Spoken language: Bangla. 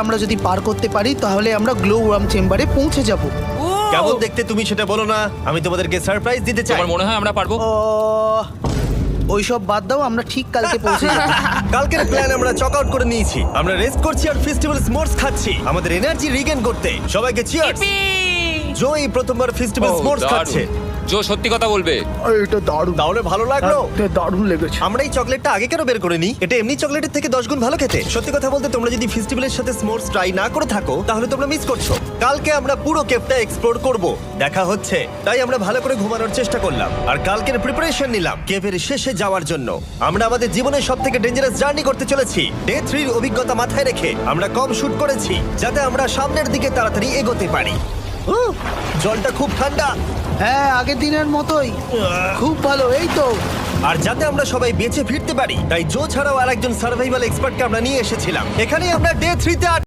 আমরা যদি পার করতে পারি তাহলে আমরা গ্লো ওয়ার্ম চেম্বারে পৌঁছে যাব। কেমন দেখতে তুমি সেটা বলো না, আমি তোমাদেরকে সারপ্রাইজ দিতে চাই। তোমার মনে হয় আমরা পারবো? ওইসব বাদ দাও, আমরা ঠিক কালকে পৌঁছে যাব। কালকের প্ল্যান আমরা চক আউট করে নিয়েছি। আমরা রেস্ট করছি আর ফেস্টিভ্যাল স্মোর্টস খাচ্ছি আমাদের এনার্জি রিগেন করতে। সবাইকে চিয়ার্স। জো এই প্রথমবার ফেস্টিভ্যাল স্মোর্টস খাচ্ছে। জো সত্যি কথা বলবে। এটা দারুণ, তাহলে ভালো লাগলো? এটা দারুণ লেগেছে। আমরা এই চকলেটটা আগে কেন বের করে নিই? এটা এমনি চকলেটের থেকে 10 গুণ ভালো খেতে। সত্যি কথা বলতে তোমরা যদি ফেস্টিভ্যালের সাথে স্মোর্টস ট্রাই না করে থাকো তাহলে তোমরা মিস করছো। কালকে আমরা পুরো কেভটা এক্সপ্লোর করব, দেখা হচ্ছে। তাই আমরা ভালো করে ঘুমানোর চেষ্টা করলাম আর কালকের প্রিপারেশন নিলাম কেভের শেষে যাওয়ার জন্য। আমরা আমাদের জীবনের সবথেকে ডেঞ্জারাস জার্নি করতে চলেছি। ডে 3 এর অভিজ্ঞতা মাথায় রেখে আমরা কম শুট করেছি যাতে আমরা সামনের দিকে তাড়াতাড়ি এগোতে পারি। জলটা খুব ঠান্ডা। হ্যাঁ, আগের দিনের মতোই খুব ভালো। এই তো আর যাতে আমরা সবাই বেঁচে ফিরতে পারি তাই জো ছাড়াও আরেকজন সার্ভাইভাল এক্সপার্টকে আমরা নিয়ে এসেছিলাম। এখানেই আমরা ডে 3 তে